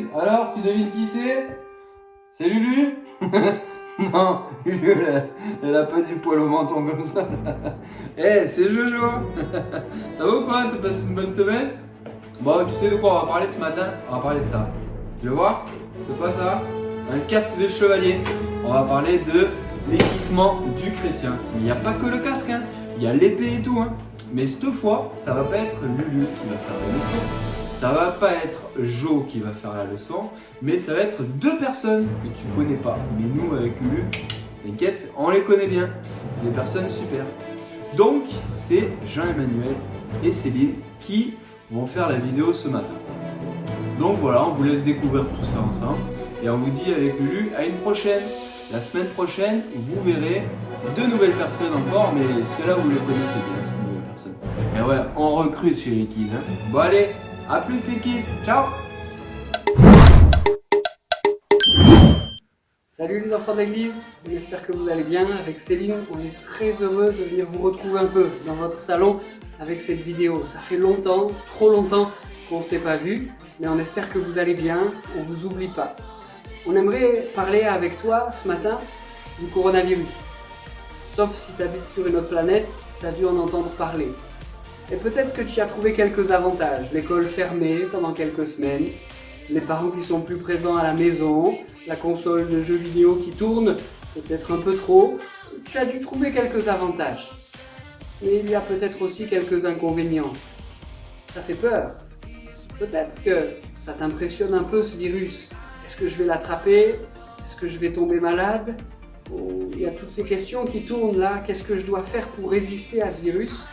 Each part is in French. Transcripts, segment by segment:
Élise. Alors, tu devines qui c'est? C'est Lulu? Non, Lulu, elle a pas du poil au menton comme ça. Eh, c'est Jojo. Ça va ou quoi? T'as passé une bonne semaine? Bon, tu sais de quoi on va parler ce matin? On va parler de ça. Tu le vois? C'est quoi ça? Un casque de chevalier. On va parler de l'équipement du chrétien. Mais il n'y a pas que le casque, hein. Il y a l'épée et tout, hein. Mais cette fois, ça va pas être Lulu qui va faire la leçon. Ça va pas être Jo qui va faire la leçon. Mais ça va être deux personnes que tu connais pas. Mais nous, avec Lulu, t'inquiète, on les connaît bien. C'est des personnes super. Donc, c'est Jean-Emmanuel et Céline qui vont faire la vidéo ce matin. Donc voilà, on vous laisse découvrir tout ça ensemble. Et on vous dit avec Lulu à une prochaine. La semaine prochaine, vous verrez deux nouvelles personnes encore, mais ceux-là vous les connaissez bien, ces nouvelles personnes. Et ouais, on recrute chez les kids. Hein. Bon allez, à plus les kids, ciao! Salut les enfants d'église, j'espère que vous allez bien. Avec Céline, on est très heureux de venir vous retrouver un peu dans votre salon avec cette vidéo. Ça fait longtemps, trop longtemps qu'on ne s'est pas vu, mais on espère que vous allez bien, on ne vous oublie pas. On aimerait parler avec toi ce matin du coronavirus. Sauf si tu habites sur une autre planète, tu as dû en entendre parler. Et peut-être que tu as trouvé quelques avantages. L'école fermée pendant quelques semaines, les parents qui sont plus présents à la maison, la console de jeux vidéo qui tourne, peut-être un peu trop. Tu as dû trouver quelques avantages. Mais il y a peut-être aussi quelques inconvénients. Ça fait peur. Peut-être que ça t'impressionne un peu ce virus. Est-ce que je vais l'attraper? Est-ce que je vais tomber malade? Il y a toutes ces questions qui tournent là. Qu'est-ce que je dois faire pour résister à ce virus?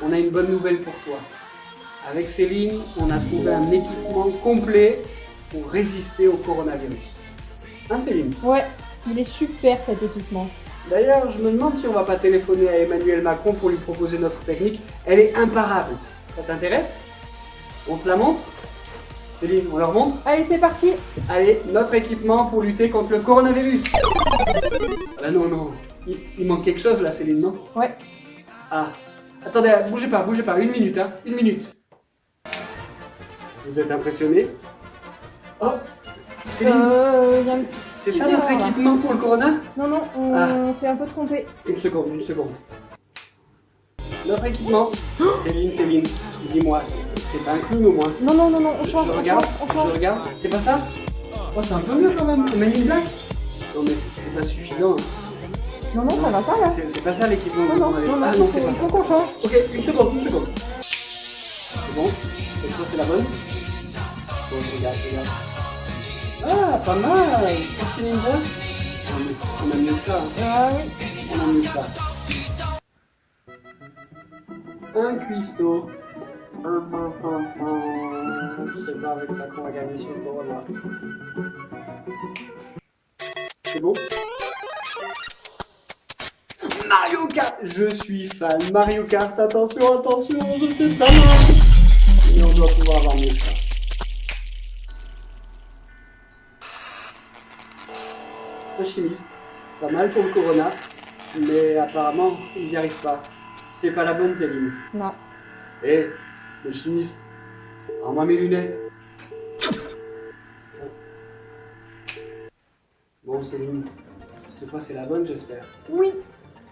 On a une bonne nouvelle pour toi. Avec Céline, on a trouvé un équipement complet pour résister au coronavirus. Hein Céline? Ouais, il est super cet équipement. D'ailleurs, je me demande si on va pas téléphoner à Emmanuel Macron pour lui proposer notre technique. Elle est imparable. Ça t'intéresse? On te la montre? Céline, on leur montre? Allez, c'est parti. Allez, notre équipement pour lutter contre le coronavirus. Ah non, non. Il manque quelque chose là, Céline, non? Ouais. Ah. Attendez, bougez pas. Une minute, hein. Une minute. Vous êtes impressionné? Oh, Céline, Y a un petit... c'est ça notre équipement pour le corona? Non, non, on s'est un peu trompé. Une seconde. Notre équipement. Céline, dis-moi, c'est pas inclus au moins. Non, on change, Je on regarde, change. je regarde. C'est pas ça? Oh, c'est un peu mieux quand même. On a mis une blague? Non, mais c'est pas suffisant. Non, ça va pas là. C'est pas ça l'équipement. Non, Ah non, c'est pas il ça. faut qu'on change. Ok, une seconde. C'est bon? Cette fois, c'est la bonne? Bon, regarde. Ah, pas mal! Petit ninja? On a mieux que ça. Hein. Ah oui. On a mieux que ça. Un cuistot. Je sais pas avec ça qu'on va gagner sur le corona. C'est bon? Mario Kart! Je suis fan. Mario Kart, attention, je sais ça. Mais on doit pouvoir avoir mieux que ça. Le chimiste, pas mal pour le corona, mais apparemment ils n'y arrivent pas. C'est pas la bonne Céline. Non. Eh, le chimiste, rends-moi mes lunettes. Bon Céline, cette fois c'est la bonne j'espère. Oui.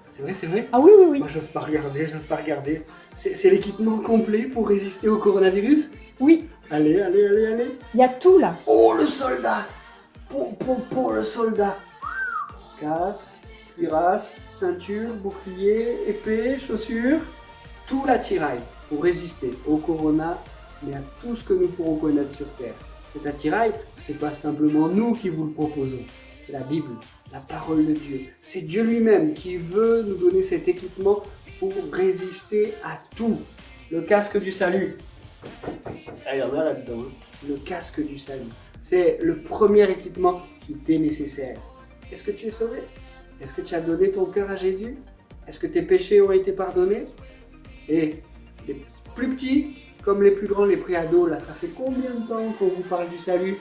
C'est vrai? Ah oui. Moi j'ose pas regarder. C'est l'équipement complet pour résister au coronavirus? Oui. Allez. Il y a tout là. Oh le soldat! Pour le soldat! Casque, cuirasse, ceinture, bouclier, épée, chaussures, tout l'attirail pour résister au corona, mais à tout ce que nous pourrons connaître sur Terre. Cet attirail, c'est pas simplement nous qui vous le proposons, c'est la Bible, la parole de Dieu. C'est Dieu lui-même qui veut nous donner cet équipement pour résister à tout. Le casque du salut. Ah, il y en a là-dedans, hein. Le casque du salut. C'est le premier équipement qui t'est nécessaire. Est-ce que tu es sauvé? Est-ce que tu as donné ton cœur à Jésus? Est-ce que tes péchés ont été pardonnés? Et les plus petits, comme les plus grands, les préados, là, ça fait combien de temps qu'on vous parle du salut?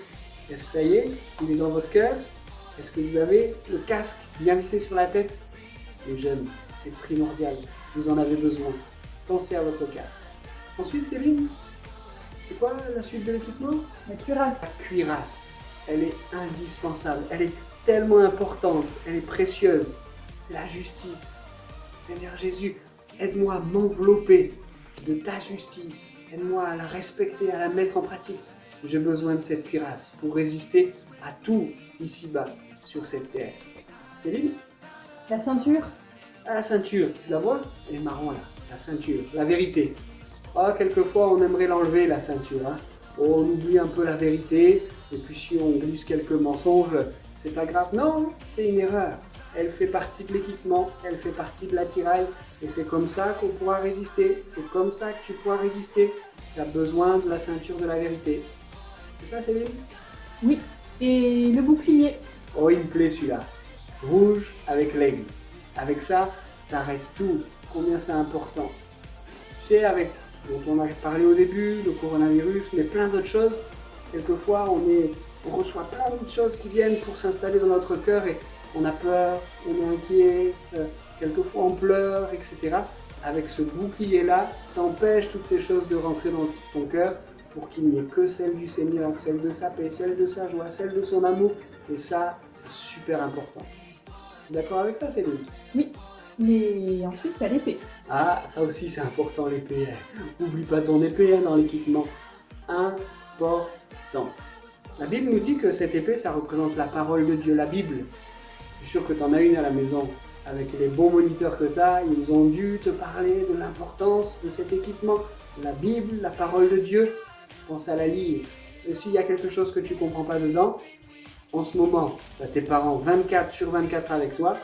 Est-ce que ça y est? Il est dans votre cœur? Est-ce que vous avez le casque bien vissé sur la tête? Les jeunes, c'est primordial. Vous en avez besoin. Pensez à votre casque. Ensuite, Céline, C'est quoi la suite de l'équipement? La cuirasse. La cuirasse. Elle est indispensable. Elle est tellement importante. Elle est précieuse. C'est la justice. Seigneur Jésus, aide-moi à m'envelopper de ta justice. Aide-moi à la respecter, à la mettre en pratique. J'ai besoin de cette cuirasse pour résister à tout ici-bas sur cette terre. Céline? La ceinture. Ah, la ceinture, tu la vois? Elle est marron là, la ceinture, la vérité. Ah, quelquefois on aimerait l'enlever la ceinture. Hein. On oublie un peu la vérité, et puis si on glisse quelques mensonges, c'est pas grave. Non, c'est une erreur. Elle fait partie de l'équipement, elle fait partie de l'attirail, et c'est comme ça qu'on pourra résister. C'est comme ça que tu pourras résister. Tu as besoin de la ceinture de la vérité. C'est ça, Céline? Oui. Et le bouclier. Oh, il me plaît celui-là. Rouge avec l'aigle. Avec ça, t'arrêtes tout. Combien c'est important. Tu sais, avec dont on a parlé au début, le coronavirus, mais plein d'autres choses, quelquefois on reçoit plein d'autres choses qui viennent pour s'installer dans notre cœur et on a peur, on est inquiet, quelquefois on pleure, etc. Avec ce bouclier-là, t'empêches toutes ces choses de rentrer dans ton cœur pour qu'il n'y ait que celle du Seigneur, celle de sa paix, celle de sa joie, celle de son amour. Et ça, c'est super important. Tu es d'accord avec ça, Céline? Oui. Mais ensuite, il y a l'épée. Ah, ça aussi c'est important l'épée. N'oublie pas ton épée dans l'équipement. Important. La Bible nous dit que cette épée, ça représente la parole de Dieu, la Bible. Je suis sûr que tu en as une à la maison. Avec les bons moniteurs que tu as, ils ont dû te parler de l'importance de cet équipement. La Bible, la parole de Dieu, pense à la lire. Et s'il y a quelque chose que tu ne comprends pas dedans, en ce moment, tu as tes parents 24/24 avec toi,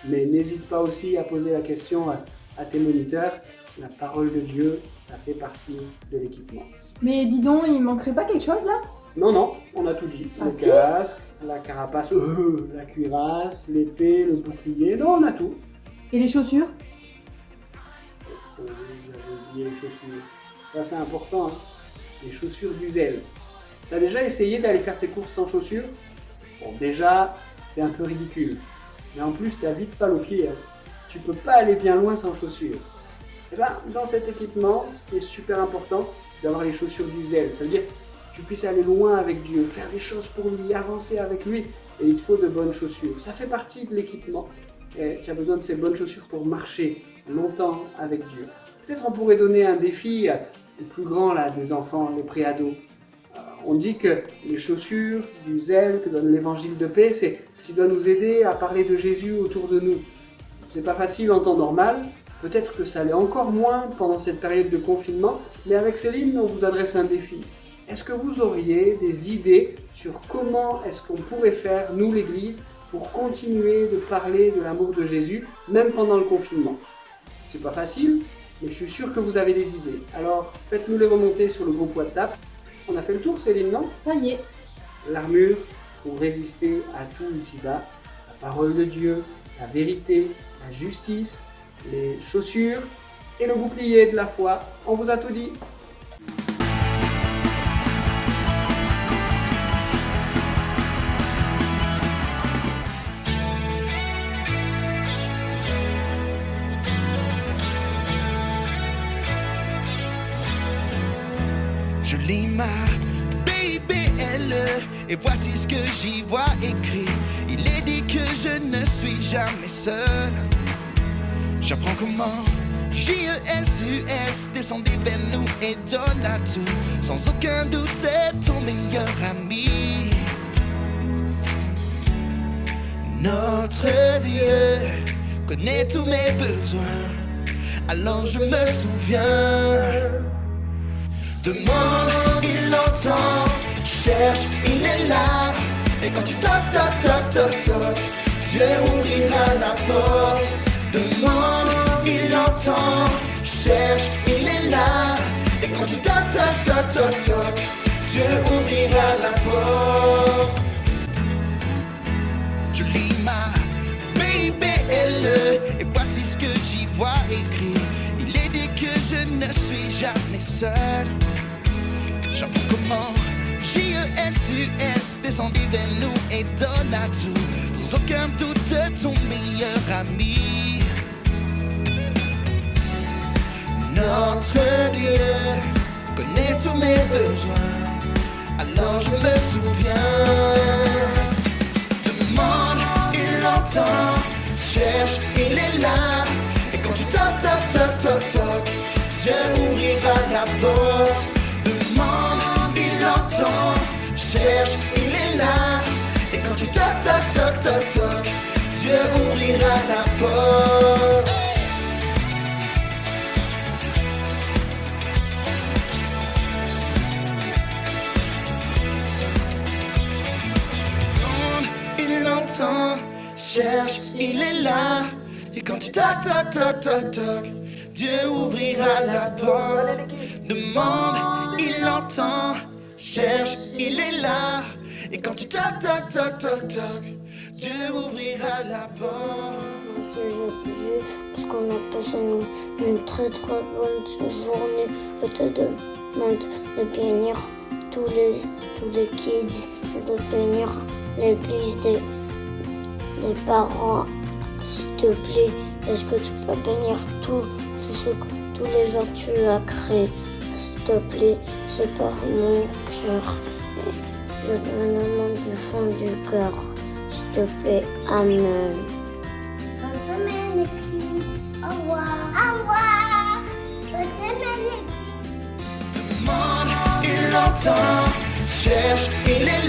mais n'hésite pas aussi à poser la question à tes moniteurs. La parole de Dieu, ça fait partie de l'équipement. Mais dis donc, il manquerait pas quelque chose là? Non, on a tout dit. Ah, Le si? casque, la carapace, la cuirasse, l'épée, le bouclier. Non, on a tout. Et les chaussures? J'avais oublié les chaussures. Ça, c'est important. Hein. Les chaussures du zèle. T'as déjà essayé d'aller faire tes courses sans chaussures? Bon, déjà, t'es un peu ridicule. Mais en plus, t'as vite mal aux pieds. Hein. Tu peux pas aller bien loin sans chaussures. Et ben, dans cet équipement, ce qui est super important, c'est d'avoir les chaussures du zèle. Ça veut dire que tu puisses aller loin avec Dieu, faire des choses pour lui, avancer avec lui. Et il te faut de bonnes chaussures. Ça fait partie de l'équipement. Et tu as besoin de ces bonnes chaussures pour marcher longtemps avec Dieu. Peut-être on pourrait donner un défi aux plus grands là, des enfants, les préados. On dit que les chaussures du zèle que donne l'évangile de paix, c'est ce qui doit nous aider à parler de Jésus autour de nous. C'est pas facile en temps normal, peut-être que ça l'est encore moins pendant cette période de confinement, mais avec Céline, on vous adresse un défi. Est-ce que vous auriez des idées sur comment est-ce qu'on pourrait faire, nous l'Église, pour continuer de parler de l'amour de Jésus, même pendant le confinement? C'est pas facile, mais je suis sûr que vous avez des idées. Alors, faites-nous les remonter sur le groupe WhatsApp. On a fait le tour, Céline, non? Ça y est. L'armure pour résister à tout ici-bas. La parole de Dieu, la vérité, la justice, les chaussures et le bouclier de la foi. On vous a tout dit. Je lis ma BBL et voici ce que j'y vois écrit. Il est dit que je ne suis jamais seul. J'apprends comment JESUS descendit vers nous et donne à tout. Sans aucun doute est ton meilleur ami. Notre Dieu connaît tous mes besoins. Alors je me souviens. Demande, il entend. Cherche, il est là. Et quand tu toques, toques, toques, toques, toques, Dieu ouvrira la porte. Demande, il entend. Cherche, il est là. Et quand tu toques, toques, toques, toques, toques, Dieu ouvrira la porte. Je lis ma BBL et voici ce que j'y vois écrit. Il est dit que je ne suis jamais seul. J'apprends comment JESUS descendit vers nous et donne à tout. Sans aucun doute ton meilleur ami. Notre Dieu connaît tous mes ai besoin. Alors je me souviens. Demande, il entend. Cherche, il est là. Et quand tu toc, toc, toc, toc, toc, Dieu ouvrira la porte. Demande, il entend. Cherche, il est là. Et quand tu toc, toc, toc, toc, toc, Dieu ouvrira la porte. Il entend, cherche, il est là. Et quand tu toc, toc, toc, toc, toc, Dieu ouvrira la porte. Demande, il entend, cherche, il est là. Et quand tu toc, toc, toc, toc, toc, Dieu ouvrira la porte. Parce qu'on a passé une très très bonne journée. Je te demande de bénir tous les kids, de bénir l'église des parents, s'il te plaît. Est-ce que tu peux bénir tous les gens que tu as créés, s'il te plaît? C'est par mon cœur. Je te demande du fond du cœur, s'il te plaît. Amen. Bonne semaine, l'église. Au revoir. Au revoir. Bonne semaine, l'église. Demande, il entend, cherche, il est